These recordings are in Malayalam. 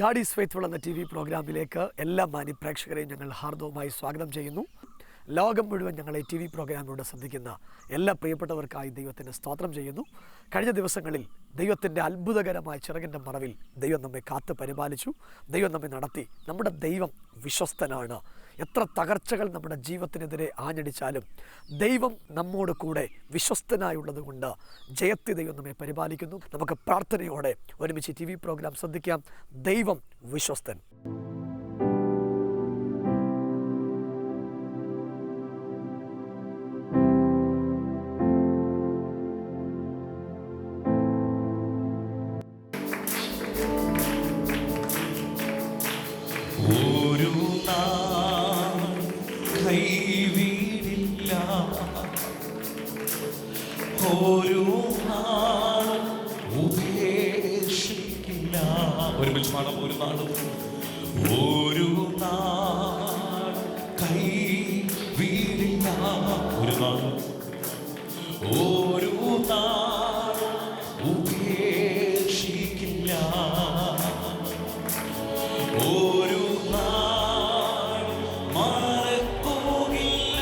ഗാഡ് ഈസ് ഫെയ്ത്ത്ഫുൾ എന്ന TV പ്രോഗ്രാമിലേക്ക് എല്ലാ മാന്യ പ്രേക്ഷകരെയും ഞങ്ങൾ ഹാർദവമായി സ്വാഗതം ചെയ്യുന്നു. ലോകം മുഴുവൻ ഞങ്ങളെ TV പ്രോഗ്രാമിലൂടെ ശ്രദ്ധിക്കുന്ന എല്ലാ പ്രിയപ്പെട്ടവർക്കായി ദൈവത്തിന് സ്തോത്രം ചെയ്യുന്നു. കഴിഞ്ഞ ദിവസങ്ങളിൽ ദൈവത്തിൻ്റെ അത്ഭുതകരമായ ചിറകിൻ്റെ മറവിൽ ദൈവം നമ്മെ കാത്ത് പരിപാലിച്ചു, ദൈവം നമ്മെ നടത്തി. നമ്മുടെ ദൈവം വിശ്വസ്തനാണ്. എത്ര തകർച്ചകൾ നമ്മുടെ ജീവിതത്തിനെതിരെ ആഞ്ഞടിച്ചാലും ദൈവം നമ്മോട് കൂടെ വിശ്വസ്തനായുള്ളത് കൊണ്ട് ജയത്തി ദൈവം നമ്മെ പരിപാലിക്കുന്നു. നമുക്ക് പ്രാർത്ഥനയോടെ ഒരുമിച്ച് TV പ്രോഗ്രാം ശ്രദ്ധിക്കാം. ദൈവം വിശ്വസ്തൻ. ഒരുമിച്ച് പാടാം. ഒരു നാളും ഒരു നാൾ കൈ വീടില്ല, ഒരു നാളും ഒരു നാൾ ഉപേക്ഷിക്കില്ല, ഒരു നാൾ മറക്കുകയില്ല.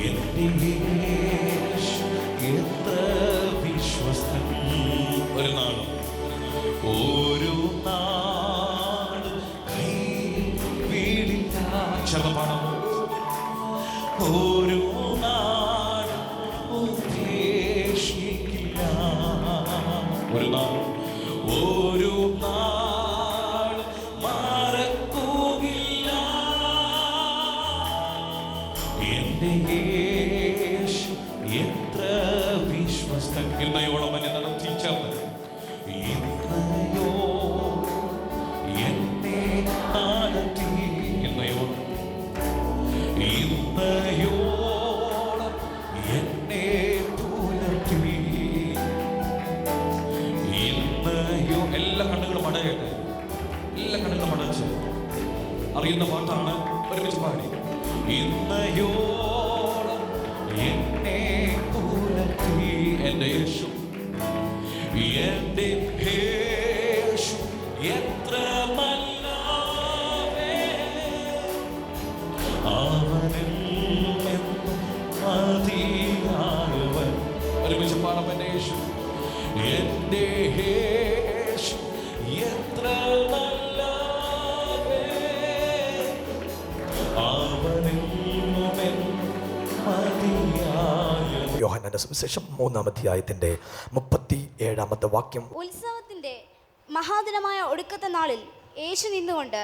എൻ്റെ യേശു എത്ര വിശ്വസ്തൻ. ഒരു നാളും ഒരു നാളും കൈ വീടില്ല. ചെറുപാടം. ഒരു നാളും ഉപേക്ഷിക്കില്ല, ഒരു നാളും ഒരു നാൾ മറക്കുകയില്ല. എൻ്റെ യേശു എത്ര വിശ്വസ്തൻ. ഇന്നയോളം എന്നെ നടത്തിച്ചവൻ, ഇന്നയോ എന്നെ നടത്തി, ഇന്നയോളം ഇന്നയോളം എന്നെ പുലർത്തി, ഇന്നയോ. എല്ലാ കണ്ണുകളും അടയട്ടെ, എല്ലാ കണ്ണുകളും അടച്ച് അറിയുന്ന പാട്ടാണ്. ഒരുമിച്ച് പാടി. ഇന്നയോളം എന്നെ പുലർത്തി എൻ്റെ യേശു, എൻ്റെ യേശു എത്ര നല്ലവൻ, അവനിൽ എന്നും മതിയായവൻ. ഒരുമിച്ച് പാടാം. എൻ്റെ യേശു, എൻ്റെ യേശു എത്ര നല്ലവൻ, അവനിൽ എന്നും മതിയായവൻ. യോഹന്നാന്റെ സുവിശേഷം 3-ാം അധ്യായത്തിന്റെ 37-ാമത്തെ വാക്യം. ഉത്സവത്തിന്റെ മഹാദിനമായ ഒടുക്കത്തെ നാളിൽ യേശു നിന്നുകൊണ്ട്,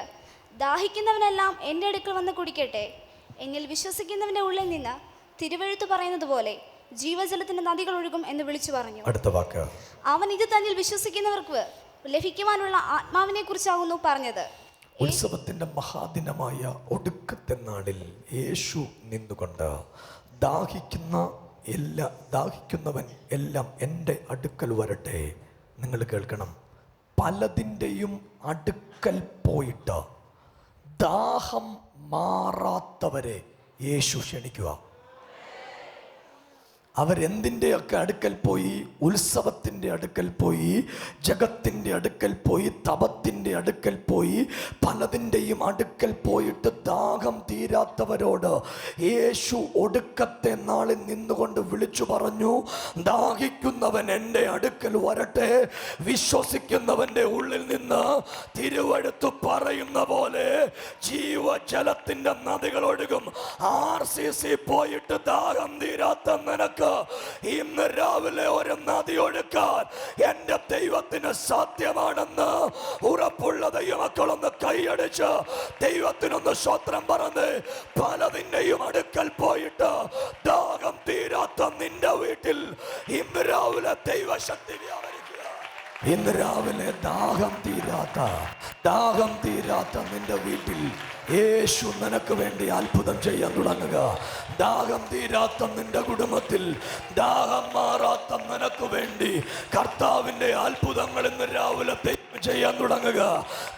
ദാഹിക്കുന്നവനെല്ലാം എൻ്റെ അടുക്കൽ വന്ന് കുടിക്കട്ടെ, എന്നിൽ വിശ്വസിക്കുന്നവന്റെ ഉള്ളിൽ നിന്ന് തിരുവെഴുത്ത് പറയുന്നത് പോലെ ജീവജലത്തിന്റെ നദികൾ ഒഴുകും എന്ന് വിളിച്ചു പറഞ്ഞു. അടുത്ത വാക്ക്, അവൻ ഇത് തന്നിൽ വിശ്വസിക്കുന്നവർക്ക് ലഭിക്കുവാനുള്ള ആത്മാവിനെ കുറിച്ചാകുന്നു പറഞ്ഞത്. ഉത്സവത്തിന്റെ മഹാദിനമായ ഒടുക്കത്തെ നാളിൽ യേശു നിന്നുകൊണ്ട്, ദാഹിക്കുന്നവൻ എല്ലാം എൻ്റെ അടുക്കൽ വരട്ടെ. നിങ്ങൾ കേൾക്കണം, പലതിൻ്റെയും അടുക്കൽ പോയിട്ട് ദാഹം മാറാത്തവരെ യേശു ക്ഷണിക്കുക. അവരെന്തിൻ്റെയൊക്കെ അടുക്കൽ പോയി? ഉത്സവത്തിൻ്റെ അടുക്കൽ പോയി, ജഗത്തിൻ്റെ അടുക്കൽ പോയി, തപത്തിൻ്റെ അടുക്കൽ പോയി, പലതിൻ്റെയും അടുക്കൽ പോയിട്ട് ദാഹം തീരാത്തവരോട് യേശു ഒടുക്കത്തെ നാളിൽ നിന്നുകൊണ്ട് വിളിച്ചു പറഞ്ഞു, ദാഹിക്കുന്നവൻ എൻ്റെ അടുക്കൽ വരട്ടെ. വിശ്വസിക്കുന്നവൻ്റെ ഉള്ളിൽ നിന്ന് തിരുവെഴുത്ത് പറയുന്ന പോലെ ജീവജലത്തിൻ്റെ നദികൾ ഒഴുകും. RCC പോയിട്ട് ദാഹം തീരാത്ത നിനക്ക് ഇന്ന് രാവിലെ ഒരു നദി ഒഴുക്കാൻ എന്റെ ദൈവത്തിന് സാധ്യമാണെന്ന് ഉറപ്പുള്ള ദൈവമക്കളൊന്ന് കൈയടിച്ച് ദൈവത്തിനൊന്ന് സ്തോത്രം പറഞ്ഞ്, പലതിൻ്റെയും അടുക്കൽ പോയിട്ട് ദാഹം തീരാത്ത നിന്റെ വീട്ടിൽ ഇന്ന് രാവിലെ ദൈവശക്തി വ്യാപരിക്കുക. ഇന്ന് രാവിലെ ദാഹം തീരാത്ത നിന്റെ വീട്ടിൽ യേശു നിനക്ക് വേണ്ടി അത്ഭുതം ചെയ്യാൻ തുടങ്ങുക. ദാഹം തീരാത്ത നിന്റെ കുടുംബത്തിൽ, ദാഹം മാറാത്ത നിനക്ക് വേണ്ടി കർത്താവിൻ്റെ അത്ഭുതങ്ങൾ ഇന്ന് രാവിലെ ചെയ്യാൻ തുടങ്ങുക.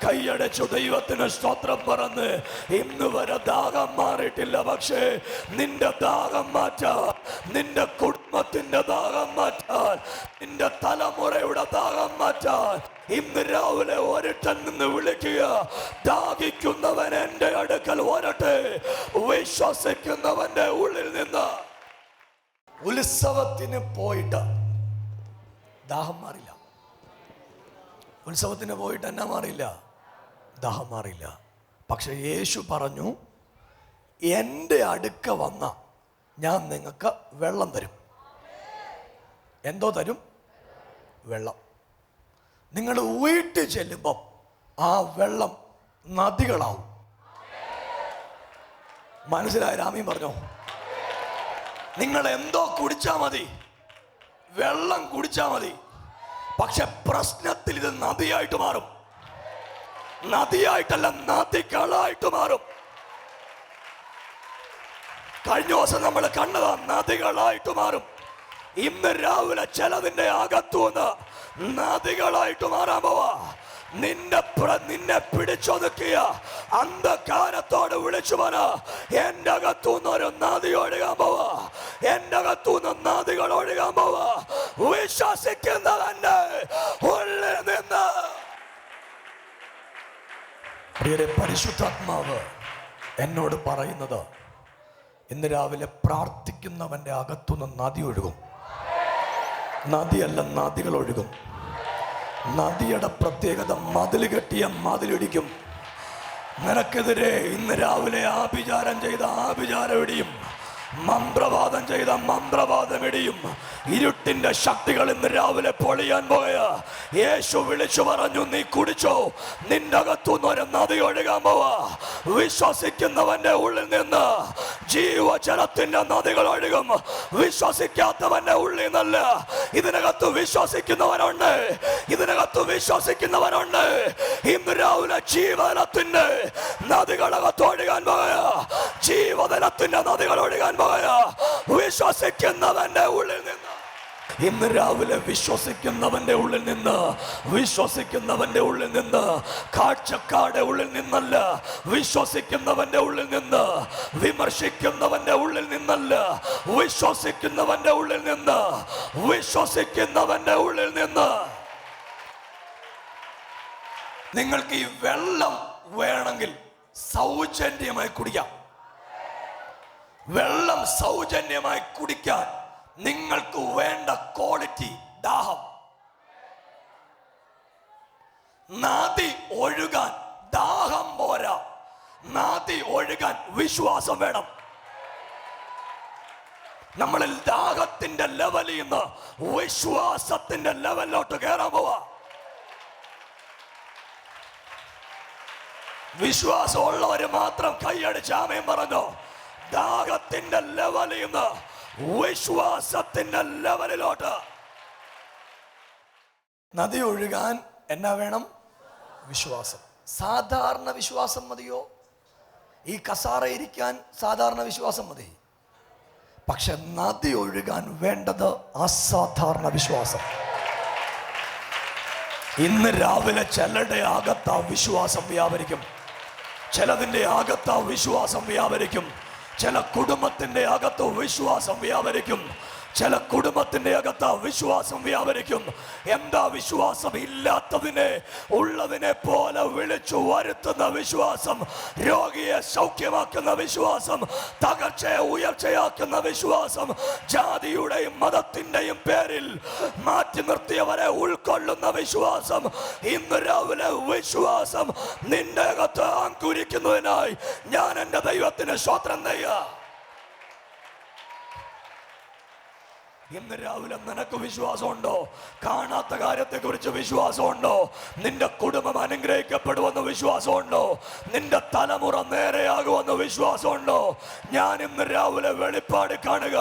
കൈയടച്ചു ദൈവത്തിന് സ്തോത്രം പറഞ്ഞ്, ഇന്ന് വരെ ദാഹം മാറിയിട്ടില്ല, പക്ഷേ നിന്റെ ദാഹം മാറ്റാൻ, നിന്റെ കുടുംബത്തിന്റെ ദാഹം മാറ്റാൻ, നിന്റെ തലമുറയുടെ ദാഹം മാറ്റാൻ ഇന്ന് രാവിലെ ഒരുത്തൻ നിന്ന് വിളിക്കുക, ദാഹിക്കുന്നവൻ എൻ്റെ അടുക്കൽ വരട്ടെ. വിശ്വസിക്കുന്നവന്റെ ഉള്ളിൽ നിന്ന്. ഉത്സവത്തിന് പോയിട്ട് ദാഹം മാറില്ല. ഉത്സവത്തിന് പോയിട്ട് എന്നാ മാറില്ല? ദാഹം മാറില്ല. പക്ഷെ യേശു പറഞ്ഞു, എൻ്റെ അടുക്ക വന്ന ഞാൻ നിങ്ങൾക്ക് വെള്ളം തരും. എന്തോ തരും? വെള്ളം. നിങ്ങൾ വീട്ടിൽ ചെല്ലുമ്പം ആ വെള്ളം നദികളാവും. മനസ്സിലായ? രാമീൻ പറഞ്ഞോ? നിങ്ങൾ എന്തോ കുടിച്ചാ മതി, വെള്ളം കുടിച്ചാ മതി. പക്ഷെ പ്രശ്നത്തിൽ ഇത് നദിയായിട്ട് മാറും. നദിയായിട്ടല്ല, നദികളായിട്ട് മാറും. കഴിഞ്ഞ ദിവസം നമ്മൾ കണ്ടതാ, നദികളായിട്ട് മാറും. ഇന്ന് രാവിലെ ചിലതിന്റെ അകത്തുനിന്ന് നദികളായിട്ട് മാറാൻ പോവാ. നിന്നെ പിടിച്ചൊതുക്കിയ അന്ധകാരത്തോട് വിളിച്ചു പറ, എന്റെ അകത്തുനിന്ന് ഒരു നദി ഒഴുകാൻ പോവാ. എന്റെ അകത്തുനിന്ന് നദികൾ ഒഴുകാൻ പോവാ. വിശ്വസിക്കുന്നവന്റെ ഉള്ളിൽ നിന്ന്. പ്രിയരെ, പരിശുദ്ധാത്മാവ് എന്നോട് പറയുന്നത്, ഇന്ന് രാവിലെ പ്രാർത്ഥിക്കുന്നവന്റെ അകത്തുനിന്ന് നദി ഒഴുകും. നദിയല്ല, നദികൾ ഒഴുകും. നദിയുടെ പ്രത്യേകത, മതിൽ കെട്ടിയ മതിലിടിക്കും. നിനക്കെതിരെ ഇന്ന് രാവിലെ ആഭിചാരം ചെയ്ത ആഭിചാരം ഇടിയും, മന്ത്രവാദം ചെയ്ത മന്ത്രവാദം ഇടിയും. ഇരുട്ടിന്റെ ശക്തികൾ ഇന്ന് രാവിലെ പൊളിയാൻ പോയ യേശു വിളിച്ചു പറഞ്ഞു, നീ കുടിച്ചോ, നിന്റെ അകത്തുനിന്ന് ഒരു നദി ഒഴുകാൻ പോവാ. വിശ്വസിക്കുന്നവന്റെ ഉള്ളിൽ നിന്ന് ജീവജലത്തിന്റെ നദികൾ ഒഴുകും. വിശ്വസിക്കാത്തവന്റെ ഉള്ളിൽ നിന്നല്ല. ഇതിനകത്ത് വിശ്വസിക്കുന്നവനുണ്ട്, ഇതിനകത്ത് വിശ്വസിക്കുന്നവനുണ്ട്. ഇന്ന് രാവിലെ ജീവജലത്തിന്റെ നദികളകത്ത് ഒഴുകാൻ പോയ, ജീവജലത്തിന്റെ നദികൾ ഒഴുകാൻ പോയ വിശ്വസിക്കുന്നവന്റെ ഉള്ളിൽ നിന്ന്. ഇന്ന് രാവിലെ വിശ്വസിക്കുന്നവന്റെ ഉള്ളിൽ നിന്ന്, വിശ്വസിക്കുന്നവന്റെ ഉള്ളിൽ നിന്ന്, കാഴ്ചക്കാരുടെ ഉള്ളിൽ നിന്നല്ല, വിശ്വസിക്കുന്നവന്റെ ഉള്ളിൽ നിന്ന്, വിമർശിക്കുന്നവന്റെ ഉള്ളിൽ നിന്നല്ല, വിശ്വസിക്കുന്നവന്റെ ഉള്ളിൽ നിന്ന്, വിശ്വസിക്കുന്നവന്റെ ഉള്ളിൽ നിന്ന്. നിങ്ങൾക്ക് ഈ വെള്ളം വേണമെങ്കിൽ സൗജന്യമായി കുടിക്കാം. വെള്ളം സൗജന്യമായി കുടിക്കാൻ നിങ്ങൾക്ക് വേണ്ട ക്വാളിറ്റി, ദാഹം. നദി ഒഴുകാൻ ദാഹം പോരാ, നദി ഒഴുകാൻ വിശ്വാസം വേണം. നമ്മളിൽ ദാഹത്തിന്റെ ലെവലിൽ നിന്ന് വിശ്വാസത്തിന്റെ ലെവലിലോട്ട് കയറാൻ പോവാ. വിശ്വാസമുള്ളവര് മാത്രം കൈയടിച്ച് ആമേൻ പറഞ്ഞോ. ദാഹത്തിന്റെ ലെവലിൽ നിന്ന് വിശ്വാസത്തിന്റെ ലെവലിലോട്ട്. നദി ഒഴുകാൻ എന്നാ വേണം? വിശ്വാസം. സാധാരണ വിശ്വാസം മതിയോ? ഈ കസാര ഇരിക്കാൻ സാധാരണ വിശ്വാസം മതി. പക്ഷെ നദി ഒഴുകാൻ വേണ്ടത് അസാധാരണ വിശ്വാസം. ഇന്ന് രാവിലെ ചിലരുടെ അകത്ത് ആ വിശ്വാസം വ്യാപരിക്കും. ചിലതിൻ്റെ അകത്ത് ആ വിശ്വാസം വ്യാപരിക്കും. ചില കുടുംബത്തിന്റെ അകത്ത് വിശ്വാസം വ്യാപരിക്കും. ചില കുടുംബത്തിന്റെ അകത്ത് വിശ്വാസം വ്യാപരിക്കും. എന്താ വിശ്വാസം? ഇല്ലാത്തതിനെ ഉള്ളതിനെ പോലെ വിളിച്ചു വരുത്തുന്ന വിശ്വാസം, രോഗിയെ സൗഖ്യമാക്കുന്ന വിശ്വാസം, തകർച്ചയെ ഉയർച്ചയാക്കുന്ന വിശ്വാസം, ജാതിയുടെയും മതത്തിന്റെയും പേരിൽ മാറ്റി നിർത്തിയവരെ ഉൾക്കൊള്ളുന്ന വിശ്വാസം. ഇന്ന് രാവിലെ വിശ്വാസം നിന്റെ അകത്ത് അങ്കുരിക്കുന്നതിനായി ഞാൻ എൻ്റെ ദൈവത്തിന് സ്തോത്രം ചെയ്യുക. ഇന്ന് രാവിലെ നിനക്ക് വിശ്വാസമുണ്ടോ? കാണാത്ത കാര്യത്തെക്കുറിച്ച് വിശ്വാസമുണ്ടോ? നിന്റെ കുടുംബം അനുഗ്രഹിക്കപ്പെടുമെന്ന് വിശ്വാസമുണ്ടോ? നിന്റെ തലമുറ നേരെയാകുമെന്ന് വിശ്വാസമുണ്ടോ? ഞാൻ ഇന്ന് രാവിലെ വെളിപ്പാട് കാണുക.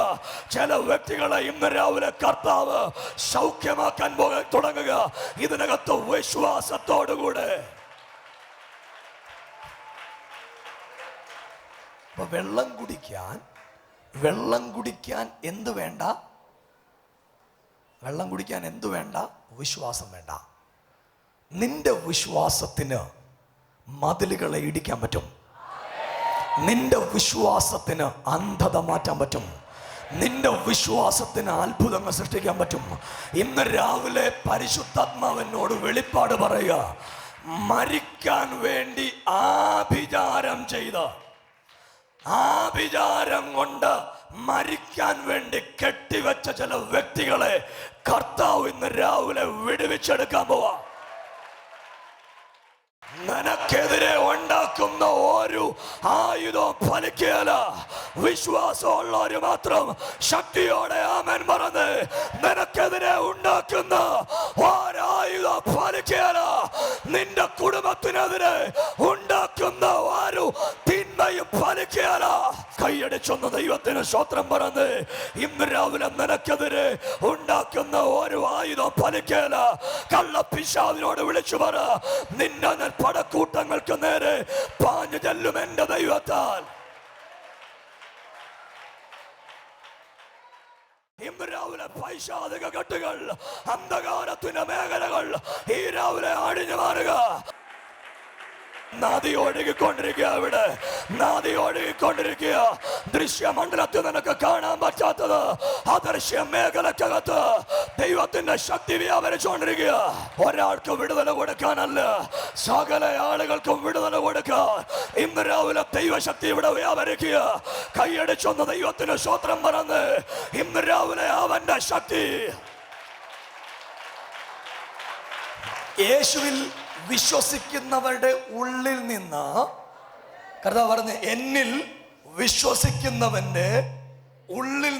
ചില വ്യക്തികളെ ഇന്ന് രാവിലെ കർത്താവ് സൗഖ്യമാക്കാൻ തുടങ്ങുക. ഇതിനകത്ത് വിശ്വാസത്തോടുകൂടെ. വെള്ളം കുടിക്കാൻ എന്ത് വേണ്ട? വെള്ളം കുടിക്കാൻ എന്തു വേണ്ട? വിശ്വാസം വേണ്ട. നിന്റെ വിശ്വാസത്തിന് മതിലുകളെ ഇടിക്കാൻ പറ്റും. നിന്റെ വിശ്വാസത്തിന് അന്ധത മാറ്റാൻ പറ്റും. നിന്റെ വിശ്വാസത്തിന് അത്ഭുതങ്ങൾ സൃഷ്ടിക്കാൻ പറ്റും. ഇന്ന് രാവിലെ പരിശുദ്ധാത്മാവിനോട് വെളിപ്പാട് പറയുക. മരിക്കാൻ വേണ്ടി ആഭിചാരം ചെയ്ത, ആഭിചാരം കൊണ്ട് മരിക്കാൻ വേണ്ടി കെട്ടിവെച്ച ചില വ്യക്തികളെ കർത്താവ് ഇന്ന് രാവിലെ വിടുവിച്ചെടുക്കാൻ പോവാ. നിനക്കെതിരെ ഉണ്ടാക്കുന്ന ഒരു ആയുധം ഫലിക്കുകയില്ല. വിശ്വാസമുള്ളവര് മാത്രം ശക്തിയോടെ ആമേൻ പറഞ്ഞ് നിനക്കെതിരെ ഉണ്ടാക്കുന്ന ഒരായുധം ഫലിക്കുകയില്ല. നിന്റെ കുടുംബത്തിനെതിരെ ഉണ്ടാക്കുന്ന ഒരു തിന്മയും ഫലിക്കുകയില്ല. കൈയടിച്ചൊന്ന് ദൈവത്തിന് സ്തോത്രം പറഞ്ഞ് ഇന്ന് രാവിലെ നിനക്കെതിരെ ഉണ്ടാക്കുന്ന ഒരു ആയുധം ഫലിക്കുകയില്ല. കള്ളപ്പിശാചിനോട് വിളിച്ചു പറ, നിന്നെ ഞാൻ പടക്കൂട്ടങ്ങൾക്ക് നേരെ പാഞ്ഞു ചെല്ലും എന്റെ ദൈവത്താൽ. ഇന്ന് രാവിലെ പൈശാചിക കെട്ടുകൾ, അന്ധകാരത്തിന്റെ മേഖലകൾ ഈ രാവിലെ അടിഞ്ഞു മാറുക. നദി ഒഴുകിക്കൊണ്ടിരിക്കുക. അവിടെ നദി ഒഴുകിക്കൊണ്ടിരിക്കുക. ദൃശ്യമണ്ഡലത്തിൽ നിനക്ക് കാണാൻ പറ്റാത്തത് അദൃശ്യ മേഖലക്കകത്ത് ദൈവത്തിന്റെ ശക്തി വ്യാപരിച്ചുകൊണ്ടിരിക്കുക. ഒരാൾക്ക് വിടുതല കൊടുക്കാനല്ല, സകല ആളുകൾക്കും വിടുതല കൊടുക്കാൻ ഇന്ന് രാവിലെ ദൈവശക്തി ഇവിടെ വ്യാപരിക്കുക. കൈയടിച്ചൊന്ന് ദൈവത്തിന് സ്തോത്രം പറഞ്ഞ് ഇന്ന് രാവിലെ അവന്റെ ശക്തി യേശുവിൽ വിശ്വസിക്കുന്നവരുടെ ഉള്ളിൽ നിന്ന്, കർത്താവ് പറഞ്ഞ് എന്നിൽ വിശ്വസിക്കുന്നവന്റെ ഉള്ളിൽ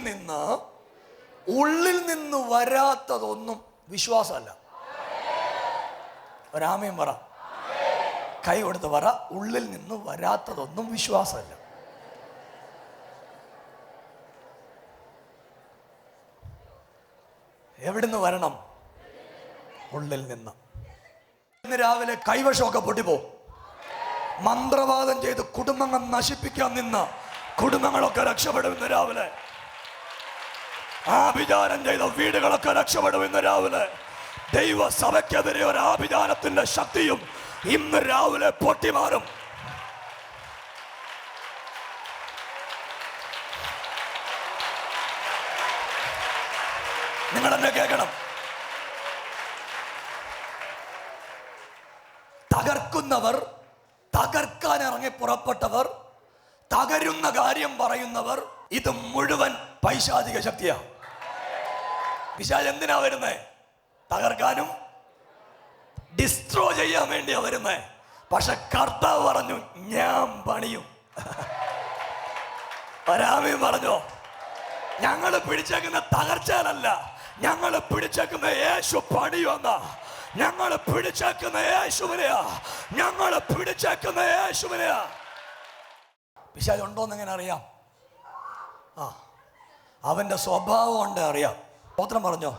നിന്ന് വരാത്തതൊന്നും വിശ്വാസമല്ല. ഒരാമയും പറ, കൈ കൊടുത്ത് പറ, ഉള്ളിൽ നിന്ന് വരാത്തതൊന്നും വിശ്വാസമല്ല. എവിടുന്ന് വരണം? ഉള്ളിൽ നിന്ന്. ഇന്ന് രാവിലെ കൈവശമൊക്കെ പൊട്ടിപ്പോ. മന്ത്രവാദം ചെയ്ത് കുടുംബങ്ങൾ നശിപ്പിക്കാൻ നിന്ന കുടുംബങ്ങളൊക്കെ രക്ഷപ്പെടും ഇന്ന് രാവിലെ. ആഭിചാരം ചെയ്ത വീടുകളൊക്കെ രക്ഷപ്പെടും ഇന്ന് രാവിലെ. ദൈവസഭയ്ക്കെതിരെ ഒരു ആഭിചാരത്തിന്റെ ശക്തിയും ഇന്ന് രാവിലെ പൊട്ടിമാറും. നിങ്ങൾ എന്നെ കേൾക്കണം. തകർക്കുന്നവർ, തകർക്കാൻ ഇറങ്ങി പുറപ്പെട്ടവർ, തകരുന്ന കാര്യം പറയുന്നവർ, ഇത് മുഴുവൻ പൈശാചിക ശക്തിയാ. പിശാച് എന്തിനാ വരുന്നേ? തകർക്കാനും ഡിസ്ട്രോ ചെയ്യാൻ വേണ്ടിയാ വരുന്നേ. പക്ഷെ കർത്താവ് പറഞ്ഞു ഞാൻ പണിയും. ഒരാമയും പറഞ്ഞോ, ഞങ്ങള് പിടിച്ചേക്കുന്ന തകർച്ചാലല്ല, ഞങ്ങള് പിടിച്ചേക്കുന്ന യേശു പണിയുമെന്ന. ഞങ്ങള് പിടിച്ചേക്കുന്ന യേശുവിനെയാ, ഞങ്ങള് പിടിച്ചേക്കുന്ന യേശുവിനെയാ. പിശാച് ഉണ്ടോന്ന് എങ്ങനെ അറിയാം? അവന്റെ സ്വഭാവം കൊണ്ട് അറിയാം. സ്തോത്രം പറഞ്ഞോ.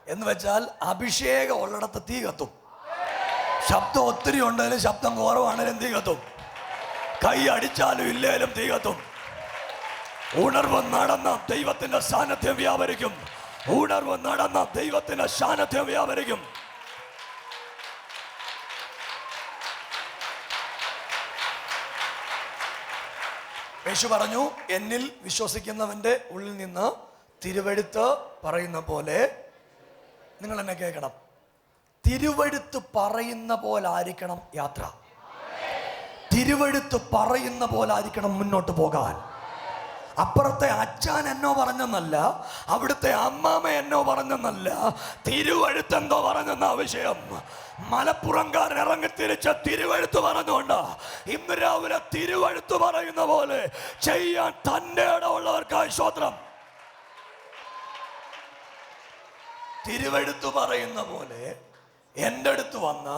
എന്ന് വെച്ചാൽ അഭിഷേകം ഉള്ളിടത്ത് തീ കത്തും. ശബ്ദം ഒത്തിരി ഉണ്ടെങ്കിലും ശബ്ദം കുറവാണെങ്കിലും തീ കത്തും. കൈ അടിച്ചാലും ഇല്ലേലും തീ കത്തും. ഉണർവ് നടന്ന ദൈവത്തിന്റെ സാന്നിധ്യം വ്യാപരിക്കും. ഉണർവ് നടന്ന ദൈവത്തിന്റെ സാന്നിധ്യം വ്യാപരിക്കും. യേശു പറഞ്ഞു, എന്നിൽ വിശ്വസിക്കുന്നവന്റെ ഉള്ളിൽ നിന്ന് തിരുവെഴുത്ത് പറയുന്ന പോലെ. നിങ്ങൾ എന്നെ കേൾക്കണം. തിരുവെഴുത്ത് പറയുന്ന പോലെ ആയിരിക്കണം യാത്ര. തിരുവെഴുത്ത് പറയുന്ന പോലെ ആയിരിക്കണം മുന്നോട്ട് പോകാൻ. അപ്പുറത്തെ അച്ഛൻ എന്നോ പറഞ്ഞെന്നല്ല, അവിടുത്തെ അമ്മാമ എന്നോ പറഞ്ഞെന്നല്ല, തിരുവെഴുത്ത് എന്തോ പറഞ്ഞെന്ന വിഷയം. മലപ്പുറംകാരൻ ഇറങ്ങി തിരിച്ച തിരുവെഴുത്ത് പറഞ്ഞുകൊണ്ട് ഇന്ന് രാവിലെ തിരുവെഴുത്ത് പറയുന്ന പോലെ ചെയ്യാൻ തന്റെ ഇടമുള്ളവർക്കായി സ്തോത്രം. തിരുവെഴുത്ത് പറയുന്ന പോലെ എൻ്റെ അടുത്ത് വന്ന്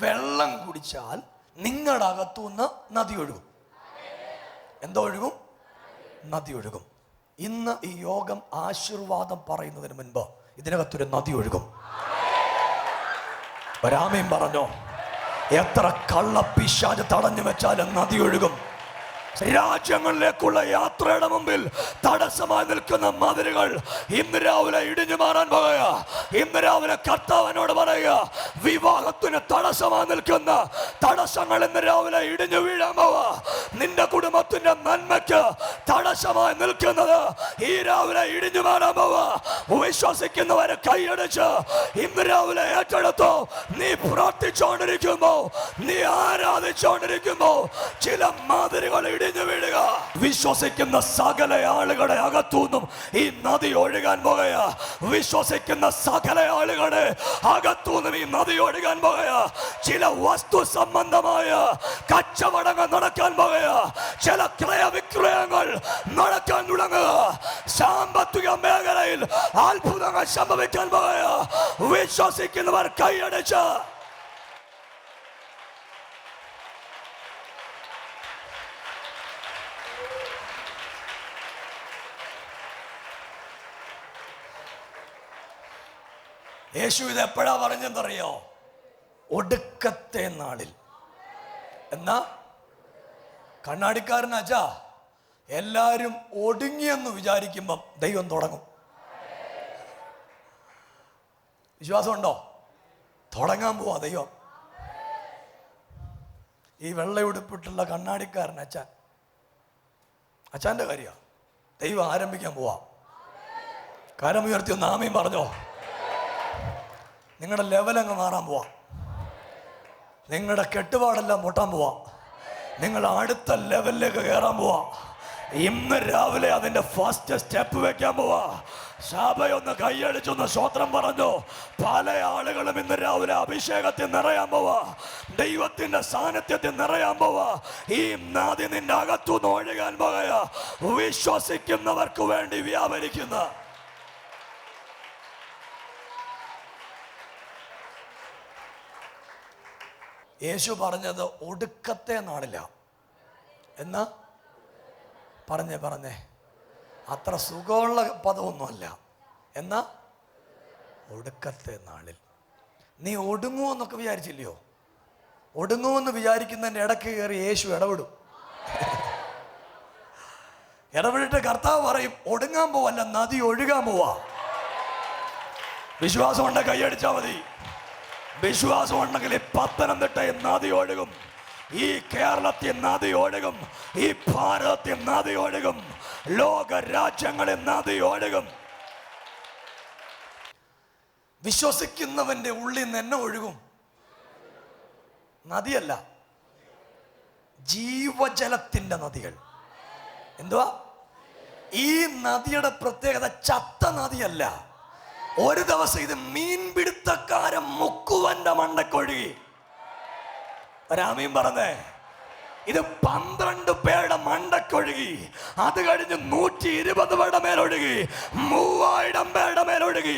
വെള്ളം കുടിച്ചാൽ നിങ്ങളുടെ അകത്തുനിന്ന് നദി ഒഴുകും. എന്തോ ഒഴുകും? നദി ഒഴുകും. ഇന്ന് ഈ യോഗം ആശീർവാദം പറയുന്നതിന് മുൻപ് ഇതിനകത്തൊരു നദി ഒഴുകും. ഒരാമയും പറഞ്ഞോ. എത്ര കള്ളപ്പിശാച് തടഞ്ഞു വെച്ചാലും നദി ഒഴുകും. രാജ്യങ്ങളിലേക്കുള്ള യാത്രയുടെ മുമ്പിൽ തടസ്സമായി നിൽക്കുന്ന മതിലുകൾ ഇന്ന് രാവിലെ ഇടിഞ്ഞു മാറാൻ പോകുക. ഇന്ന് രാവിലെ കർത്താവിനോട് പറയുക, വിവാഹത്തിന് തടസ്സമായി നിൽക്കുന്ന തടസ്സങ്ങൾ ഇന്ന് രാവിലെ ഇടിഞ്ഞു വീഴാൻ പോവുക. നിന്റെ കുടുംബത്തിന്റെ നന്മയ്ക്ക് തടസ്സമായി നിൽക്കുന്നത് ഈ രാവിലെ ഇടിഞ്ഞു മാറാൻ പോവുക. വിശ്വസിക്കുന്നവരെ കൈയടിച്ച് ഇന്ന് രാവിലെ ഏറ്റെടുത്തോ. നീ പ്രാർത്ഥിച്ചുകൊണ്ടിരിക്കുമ്പോ, നീ ആരാധിച്ചുകൊണ്ടിരിക്കുമ്പോ ചില മതിലുകൾ ഇടിഞ്ഞു വീഴുക. വിശ്വസിക്കുന്ന സകല ആളുകളുടെ അകത്തുനിന്നും ഈ നദി ഒഴുകാൻ പോകുക. വിശ്വസിക്കുന്ന സകല ആളുകളുടെ അകത്തുനിന്നും ഈ നദി ഒഴുകാൻ പോകുക. ചില വസ്തു സംബന്ധമായ കച്ചവടങ്ങൾ നടക്കാൻ പോകുക. ചില ക്രയവിക്രയങ്ങൾ നടക്കാൻ തുടങ്ങുക. സാമ്പത്തിക മേഖലയിൽ അത്ഭുതങ്ങൾ സംഭവിക്കാൻ പോകുക. വിശ്വസിക്കുന്നവർ കൈയടിച്ച് യേശു ഇത് എപ്പോഴാ പറഞ്ഞെന്നറിയോ? ഒടുക്കത്തെ നാളിൽ. എന്നാ കണ്ണാടിക്കാരനാച്ചാ എല്ലാരും ഒടുങ്ങിയെന്ന് വിചാരിക്കുമ്പം ദൈവം തുടങ്ങും. വിശ്വാസമുണ്ടോ? തുടങ്ങാൻ പോവാ ദൈവം. ഈ വെള്ളയുടുപ്പിട്ടുള്ള കണ്ണാടിക്കാരൻ അച്ഛൻ്റെ കാര്യമാണ്. ദൈവം ആരംഭിക്കാൻ പോവാ. കാരം ഉയർത്തി ഒന്ന് ആമീൻ പറഞ്ഞോ. നിങ്ങളുടെ ലെവലങ്ങ് മാറാൻ പോവാ. നിങ്ങളുടെ കെട്ടുപാടെല്ലാം പൊട്ടാൻ പോവാ. നിങ്ങൾ അടുത്ത ലെവലിലേക്ക് കയറാൻ പോവാ. ഇന്ന് രാവിലെ അതിന്റെ ഫസ്റ്റ് സ്റ്റെപ്പ് വെക്കാൻ പോവാ. ശാബയൊന്ന് കൈയടിച്ചൊന്ന് സ്വോത്രം പറഞ്ഞു. പല ആളുകളും ഇന്ന് രാവിലെ അഭിഷേകത്തിൽ നിറയാൻ പോവാ. ദൈവത്തിന്റെ സാന്നിധ്യത്തിൽ നിറയാൻ പോവാ. ഈ നദി നിന്റെ അകത്തുനിന്ന് ഒഴുകാൻ പോവുക. വിശ്വസിക്കുന്നവർക്ക് വേണ്ടി വ്യാപരിക്കുന്ന യേശു പറഞ്ഞത് ഒടുക്കത്തെ നാളില്ല. എന്നാ പറഞ്ഞേ അത്ര സുഖമുള്ള പദമൊന്നുമല്ല. എന്നാ ഒടുക്കത്തെ നാളിൽ. നീ ഒടുങ്ങുമെന്നൊക്കെ വിചാരിച്ചില്ലയോ? ഒടുങ്ങുമെന്ന് വിചാരിക്കുന്നതിൻ്റെ ഇടയ്ക്ക് കയറി യേശു ഇടപെടും. ഇടപെട്ടിട്ട് കർത്താവ് പറയും, ഒടുങ്ങാൻ പോവല്ല, നദി ഒഴുകാൻ പോവാ. വിശ്വാസം കൊണ്ട് കൈയടിച്ചാൽ മതി. വിശ്വാസം ഉണ്ടെങ്കിൽ ഈ പത്തനംതിട്ടയിൽ നദി ഒഴുകും. ഈ കേരളത്തിൽ നദി ഒഴുകും. ഈ ഭാരതത്തിൽ നദി ഒഴുകും. ലോക രാജ്യങ്ങളിൽ നദി ഒഴുകും. വിശ്വസിക്കുന്നവന്റെ ഉള്ളിൽ നിന്ന് എന്നെ ഒഴുകും. നദിയല്ല, ജീവജലത്തിന്റെ നദികൾ. എന്തുവാ? ഈ നദിയുടെ പ്രത്യേകത ചത്ത നദിയല്ല. ഒരു ദിവസം ഇത് മീൻപിടുത്തക്കാരൻ മുക്കുവന്റെ മണ്ടക്കൊഴുകി. രാമീൻ പറഞ്ഞേ, ഇത് 12 പേരുടെ മണ്ടക്കൊഴുകി. അത് കഴിഞ്ഞ് 120 പേരുടെ മേലൊഴുകി. 3000 പേരുടെ മേലൊഴുകി.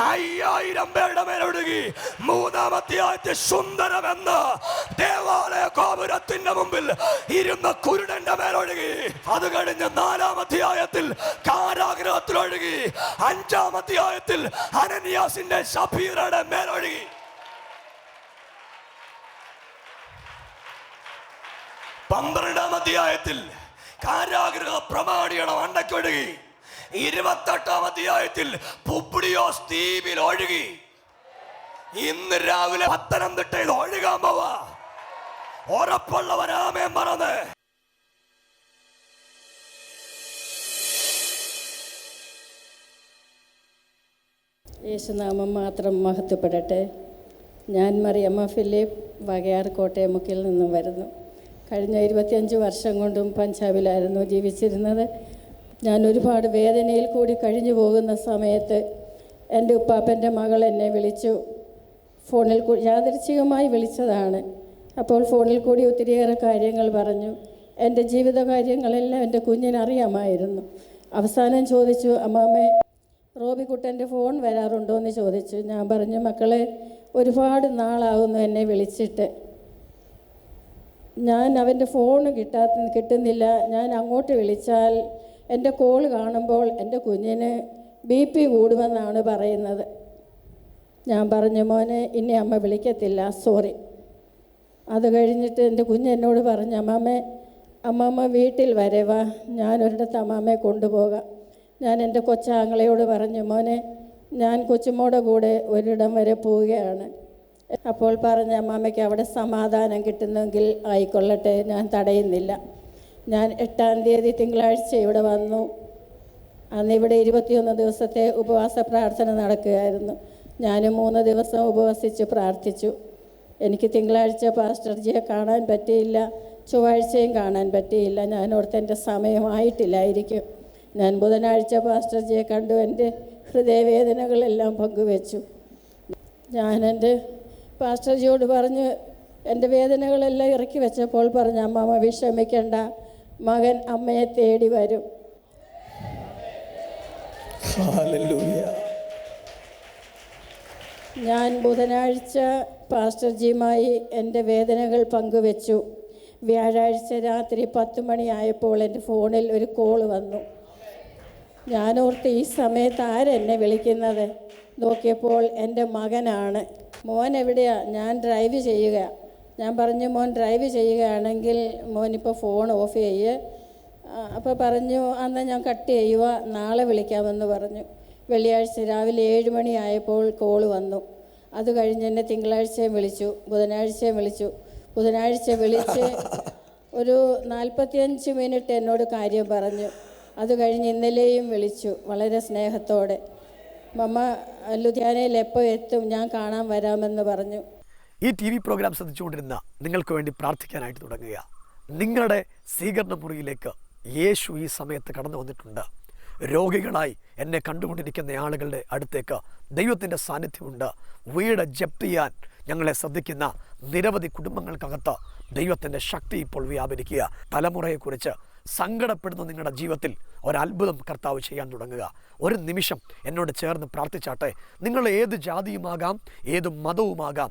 5000 പേരുടെ മേലൊഴുകി. 3-ാമത്തെ ആഴ്ച സുന്ദരമെന്ന് ദേവാലയ ഗോപുരത്തിന്റെ മുമ്പിൽ ഇരുന്ന കുരുടന്റെ മേലൊഴുകി. അത് കഴിഞ്ഞ് 4-ാമത്തെ ആയത്തിൽ കാരാഗ്രഹത്തിൽ ഒഴുകി. 5-ാമത്തെ ആയത്തിൽ അനനിയാസിന്റെ സഫീറയുടെ മേലൊഴുകി. 12-ാം അധ്യായത്തിൽ കാരാഗ്രഹ പ്രമാണിയുടെ മണ്ടക്കൊഴുകി. 28-ാം അധ്യായത്തിൽ പുബ്ലിയോസ് ദ്വീപിൽ ഒഴുകി. ഇന്ന് രാവിലെ പത്തനംതിട്ടയിൽ ഒഴുകാൻ പോവാ. ഉറപ്പുള്ളവരാമേൻ പറഞ്ഞ് യേശുനാമം മാത്രം മഹത്വപ്പെടട്ടെ. ഞാൻ മറിയമ്മ ഫിലിപ്പ്, വകയാർ കോട്ടയമുക്കിൽ നിന്നും വരുന്നു. കഴിഞ്ഞ 25 വർഷം കൊണ്ടും പഞ്ചാബിലായിരുന്നു ജീവിച്ചിരുന്നത്. ഞാൻ ഒരുപാട് വേദനയിൽ കൂടി കഴിഞ്ഞു പോകുന്ന സമയത്ത് എൻ്റെ ഉപ്പാപ്പൻ്റെ മകൾ എന്നെ വിളിച്ചു. ഫോണിൽ കൂടി യാദൃച്ഛികമായി വിളിച്ചതാണ്. അപ്പോൾ ഫോണിൽ കൂടി ഒത്തിരിയേറെ കാര്യങ്ങൾ പറഞ്ഞു. എൻ്റെ ജീവിത കാര്യങ്ങളെല്ലാം എൻ്റെ കുഞ്ഞിനറിയാമായിരുന്നു. അവസാനം ചോദിച്ചു, അമ്മാമ്മേ റോബിക്കുട്ടൻ്റെ ഫോൺ വരാറുണ്ടോ എന്ന് ചോദിച്ചു. ഞാൻ പറഞ്ഞു, മക്കളെ ഒരുപാട് നാളാവുന്നു എന്നെ വിളിച്ചിട്ട്, ഞാൻ അവൻ്റെ ഫോൺ കിട്ടുന്നില്ല. ഞാൻ അങ്ങോട്ട് വിളിച്ചാൽ എൻ്റെ കോൾ കാണുമ്പോൾ എൻ്റെ കുഞ്ഞിന് BP കൂടുമെന്നാണ് പറയുന്നത്. ഞാൻ പറഞ്ഞു, മോനെ ഇനി അമ്മ വിളിക്കത്തില്ല, സോറി. അത് കഴിഞ്ഞിട്ട് എൻ്റെ കുഞ്ഞ് എന്നോട് പറഞ്ഞു, അമ്മാമ്മേ അമ്മമ്മ വീട്ടിൽ വരവാ, ഞാനൊരിടത്ത് അമ്മാമ്മയെ കൊണ്ടുപോകാം. ഞാൻ എൻ്റെ കൊച്ചാങ്ങളയോട് പറഞ്ഞു, മോനെ ഞാൻ കൊച്ചുമോടെ കൂടെ ഒരിടം വരെ പോവുകയാണ്. അപ്പോൾ പറഞ്ഞ അമ്മാമ്മയ്ക്ക് അവിടെ സമാധാനം കിട്ടുന്നെങ്കിൽ ആയിക്കൊള്ളട്ടെ, ഞാൻ തടയുന്നില്ല. ഞാൻ 8-ാം തീയതി തിങ്കളാഴ്ച ഇവിടെ വന്നു. അന്ന് ഇവിടെ 21 ദിവസത്തെ ഉപവാസ പ്രാർത്ഥന നടക്കുകയായിരുന്നു. ഞാൻ 3 ദിവസം ഉപവസിച്ച് പ്രാർത്ഥിച്ചു. എനിക്ക് തിങ്കളാഴ്ച പാസ്റ്റർജിയെ കാണാൻ പറ്റിയില്ല, ചൊവ്വാഴ്ചയും കാണാൻ പറ്റിയില്ല. ഞാൻ ഓർത്ത് എൻ്റെ സമയമായിട്ടില്ലായിരിക്കും. ഞാൻ ബുധനാഴ്ച പാസ്റ്റർജിയെ കണ്ടു, എൻ്റെ ഹൃദയവേദനകളെല്ലാം പങ്കുവെച്ചു. ഞാൻ എൻ്റെ പാസ്റ്റർജിയോട് പറഞ്ഞു, എൻ്റെ വേദനകളെല്ലാം ഇറക്കി വെച്ചപ്പോൾ പറഞ്ഞു, അമ്മമ്മ വിഷമിക്കണ്ട, മകൻ അമ്മയെ തേടി വരും. ഹല്ലേലൂയ. ഞാൻ ബുധനാഴ്ച പാസ്റ്റർജിയുമായി എൻ്റെ വേദനകൾ പങ്കുവെച്ചു. വ്യാഴാഴ്ച രാത്രി 10 മണിയായപ്പോൾ എൻ്റെ ഫോണിൽ ഒരു കോൾ വന്നു. ഞാനോർത്ത് ഈ സമയത്ത് ആരെന്നെ വിളിക്കുന്നത്? നോക്കിയപ്പോൾ എൻ്റെ മകനാണ്. മോൻ എവിടെയാ? ഞാൻ ഡ്രൈവ് ചെയ്യുക. ഞാൻ പറഞ്ഞു, മോൻ ഡ്രൈവ് ചെയ്യുകയാണെങ്കിൽ മോനിപ്പോൾ ഫോൺ ഓഫ് ചെയ്യ്. അപ്പോൾ പറഞ്ഞു, അന്ന് ഞാൻ കട്ട് ചെയ്യുക, നാളെ വിളിക്കാമെന്ന് പറഞ്ഞു. വെള്ളിയാഴ്ച രാവിലെ 7 മണിയായപ്പോൾ കോൾ വന്നു. അത് കഴിഞ്ഞ് എന്നെ തിങ്കളാഴ്ചയും വിളിച്ചു, ബുധനാഴ്ചയും വിളിച്ചു. ബുധനാഴ്ച വിളിച്ച് ഒരു 45 മിനിറ്റ് എന്നോട് കാര്യം പറഞ്ഞു. അത് കഴിഞ്ഞ് ഇന്നലെയും വിളിച്ചു വളരെ സ്നേഹത്തോടെ. മമ്മ ലുധിയാനയിൽ എപ്പോൾ എത്തും, ഞാൻ കാണാൻ വരാമെന്ന് പറഞ്ഞു. ഈ TV പ്രോഗ്രാം ശ്രദ്ധിച്ചുകൊണ്ടിരുന്ന നിങ്ങൾക്ക് വേണ്ടി പ്രാർത്ഥിക്കാനായിട്ട് തുടങ്ങുക. നിങ്ങളുടെ സ്വീകരണ മുറിയിലേക്ക് യേശു ഈ സമയത്ത് കടന്നു വന്നിട്ടുണ്ട്. രോഗികളായി എന്നെ കണ്ടുകൊണ്ടിരിക്കുന്ന ആളുകളുടെ അടുത്തേക്ക് ദൈവത്തിൻ്റെ സാന്നിധ്യമുണ്ട്. വീട് ജപ്തി ചെയ്യാൻ ഞങ്ങളെ ശ്രദ്ധിക്കുന്ന നിരവധി കുടുംബങ്ങൾക്കകത്ത് ദൈവത്തിൻ്റെ ശക്തി ഇപ്പോൾ വ്യാപരിക്കുക. തലമുറയെക്കുറിച്ച് സങ്കടപ്പെടുന്ന നിങ്ങളുടെ ജീവിതത്തിൽ ഒരത്ഭുതം കർത്താവ് ചെയ്യാൻ തുടങ്ങുക. ഒരു നിമിഷം എന്നോട് ചേർന്ന് പ്രാർത്ഥിച്ചാട്ടെ. നിങ്ങൾ ഏത് ജാതിയുമാകാം, ഏത് മതവുമാകാം,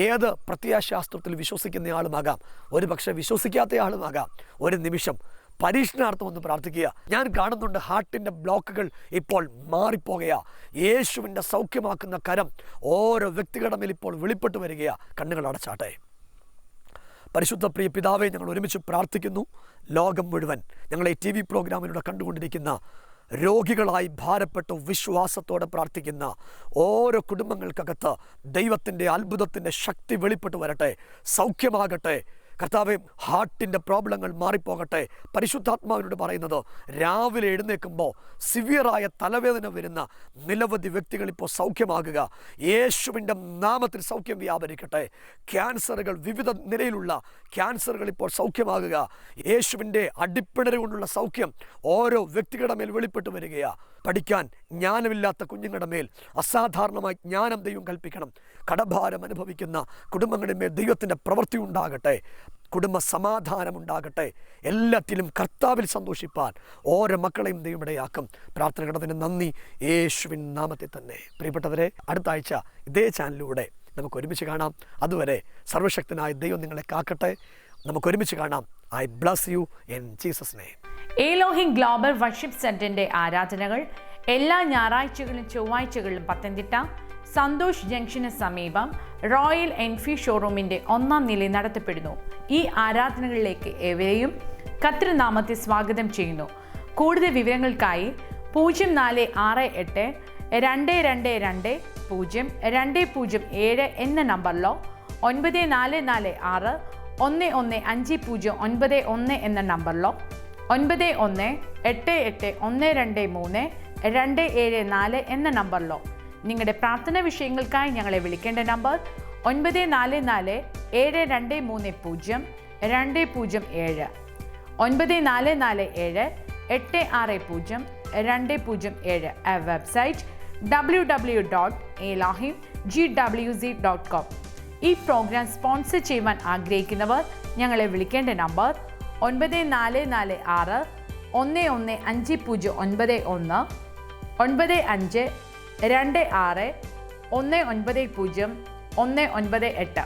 ഏത് പ്രത്യയശാസ്ത്രത്തിൽ വിശ്വസിക്കുന്ന ആളുമാകാം, ഒരു പക്ഷേ വിശ്വസിക്കാത്ത ആളുമാകാം. ഒരു നിമിഷം പരീക്ഷണാർത്ഥം ഒന്ന് പ്രാർത്ഥിക്കുക. ഞാൻ കാണുന്നുണ്ട് ഹാർട്ടിൻ്റെ ബ്ലോക്കുകൾ ഇപ്പോൾ മാറിപ്പോകുക. യേശുവിൻ്റെ സൗഖ്യമാക്കുന്ന കരം ഓരോ വ്യക്തികളുടെ മേൽ ഇപ്പോൾ വെളിപ്പെട്ട് വരികയാ. കണ്ണുകൾ അടച്ചാട്ടെ. പരിശുദ്ധ പ്രിയ പിതാവേ, ഞങ്ങൾ ഒരുമിച്ച് പ്രാർത്ഥിക്കുന്നു. ലോകം മുഴുവൻ ഞങ്ങളെ TV പ്രോഗ്രാമിലൂടെ കണ്ടുകൊണ്ടിരിക്കുന്ന രോഗികളായി ഭാരപ്പെട്ട് വിശ്വാസത്തോടെ പ്രാർത്ഥിക്കുന്ന ഓരോ കുടുംബങ്ങൾക്കകത്ത് ദൈവത്തിൻ്റെ അത്ഭുതത്തിൻ്റെ ശക്തി വെളിപ്പെട്ട് വരട്ടെ. സൗഖ്യമാകട്ടെ കർത്താവേ. ഹാർട്ടിൻ്റെ പ്രോബ്ലങ്ങൾ മാറിപ്പോകട്ടെ. പരിശുദ്ധാത്മാവിനോട് പറയുന്നത്, രാവിലെ എഴുന്നേൽക്കുമ്പോൾ സിവിയറായ തലവേദന വരുന്ന നിരവധി വ്യക്തികൾ ഇപ്പോൾ സൗഖ്യമാകുക. യേശുവിൻ്റെ നാമത്തിൽ സൗഖ്യം വ്യാപരിക്കട്ടെ. ക്യാൻസറുകൾ, വിവിധ നിലയിലുള്ള ക്യാൻസറുകൾ ഇപ്പോൾ സൗഖ്യമാകുക. യേശുവിൻ്റെ അടിപ്പിണര് കൊണ്ടുള്ള സൗഖ്യം ഓരോ വ്യക്തികളുടെ മേൽ വെളിപ്പെട്ട് വരികയാണ്. പഠിക്കാൻ ജ്ഞാനമില്ലാത്ത കുഞ്ഞുങ്ങളുടെ മേൽ അസാധാരണമായി ജ്ഞാനം ദൈവം കൽപ്പിക്കണം. കടഭാരം അനുഭവിക്കുന്ന കുടുംബങ്ങളുടെ മേൽ ദൈവത്തിൻ്റെ പ്രവൃത്തി ഉണ്ടാകട്ടെ. കുടുംബ സമാധാനമുണ്ടാകട്ടെ. എല്ലാറ്റിലും കർത്താവിൽ സന്തോഷിപ്പാൻ ഓരോ മക്കളെയും ദൈവം ഇടയാക്കും. പ്രാർത്ഥന കടത്തിന് നന്ദി, യേശുവിൻ നാമത്തിൽ തന്നെ. പ്രിയപ്പെട്ടവരെ, അടുത്ത ആഴ്ച ഇതേ ചാനലിലൂടെ നമുക്ക് ഒരുമിച്ച് കാണാം. അതുവരെ സർവശക്തനായ ദൈവം നിങ്ങളെ കാക്കട്ടെ. നമുക്ക് ഒരുമിച്ച് കാണാം. I bless you in Jesus name. Elohim Global Worship സെന്ററിന്റെ ആരാധനകൾ എല്ലാ ഞായറാഴ്ചകളിലും ചൊവ്വാഴ്ചകളിലും പത്തനംതിട്ട സന്തോഷ് ജംഗ്ഷന് സമീപം റോയൽ എൻഫീൽഡ് ഷോറൂമിന്റെ 1-ാം നിലയിൽ നടത്തപ്പെടുന്നു. ഈ ആരാധനകളിലേക്ക് ഏവരെയും കർത്തൃനാമത്തിൽ സ്വാഗതം ചെയ്യുന്നു. കൂടുതൽ വിവരങ്ങൾക്കായി 0468 222 0207 എന്ന നമ്പറിലോ 9446 115091 എന്ന നമ്പറിലോ 9188123274 എന്ന നമ്പറിലോ നിങ്ങളുടെ പ്രാർത്ഥന വിഷയങ്ങൾക്കായി ഞങ്ങളെ വിളിക്കേണ്ട നമ്പർ 9447230207 9447860207. Our website www.elahimgwz.com. ഈ പ്രോഗ്രാം സ്പോൺസർ ചെയ്യുവാൻ ആഗ്രഹിക്കുന്നവർ ഞങ്ങളെ വിളിക്കേണ്ട നമ്പർ 9446 115091 9526 190 198.